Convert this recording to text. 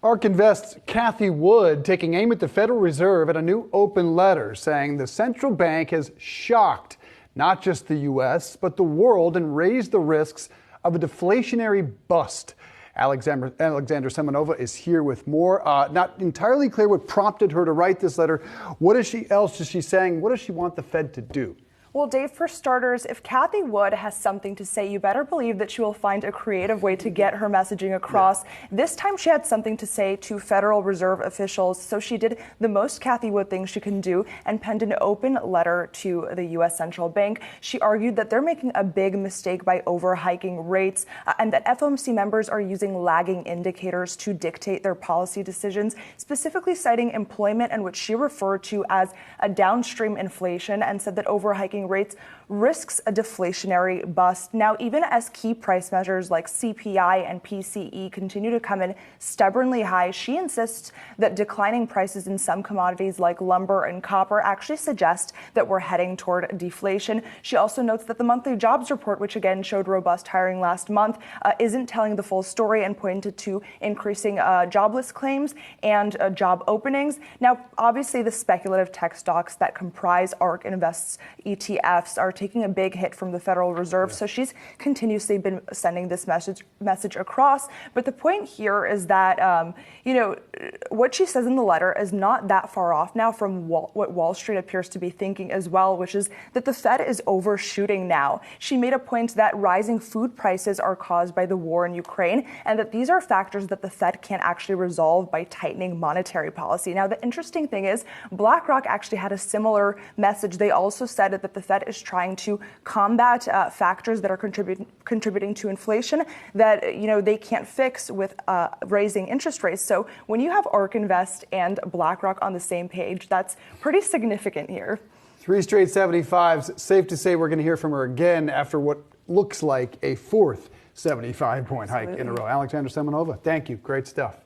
ARK Invest's Cathie Wood taking aim at the Federal Reserve in a new open letter saying the central bank has shocked not just the U.S., but the world and raised the risks of a deflationary bust. Alexandra Semenova is here with more. Not entirely clear what prompted her to write this letter. What is she saying? What does she want the Fed to do? Well, Dave, for starters, if Cathie Wood has something to say, you better believe that she will find a creative way to get her messaging across. Yeah. This time she had something to say to Federal Reserve officials, so she did the most Cathie Wood thing she can do and penned an open letter to the U.S. Central Bank. She argued that they're making a big mistake by overhiking rates and that FOMC members are using lagging indicators to dictate their policy decisions, specifically citing employment and what she referred to as a downstream inflation, and said that overhiking rates risks a deflationary bust. Now, even as key price measures like CPI and PCE continue to come in stubbornly high, she insists that declining prices in some commodities like lumber and copper actually suggest that we're heading toward deflation. She also notes that the monthly jobs report, which again showed robust hiring last month, isn't telling the full story and pointed to increasing jobless claims and job openings. Now, obviously, the speculative tech stocks that comprise ARK Invest's ETFs are taking a big hit from the Federal Reserve, so she's continuously been sending this message across. But the point here is that, what she says in the letter is not that far off now from what Wall Street appears to be thinking as well, which is that the Fed is overshooting now. She made a point that rising food prices are caused by the war in Ukraine, and that these are factors that the Fed can't actually resolve by tightening monetary policy. Now, the interesting thing is BlackRock actually had a similar message. They also said that the Fed is trying to combat factors that are contributing to inflation that they can't fix with raising interest rates. So when you have ARK Invest and BlackRock on the same page, that's pretty significant here. 3 straight 75s. Safe to say we're going to hear from her again after what looks like a fourth 75-point hike in a row. Alexandra Semenova, thank you. Great stuff.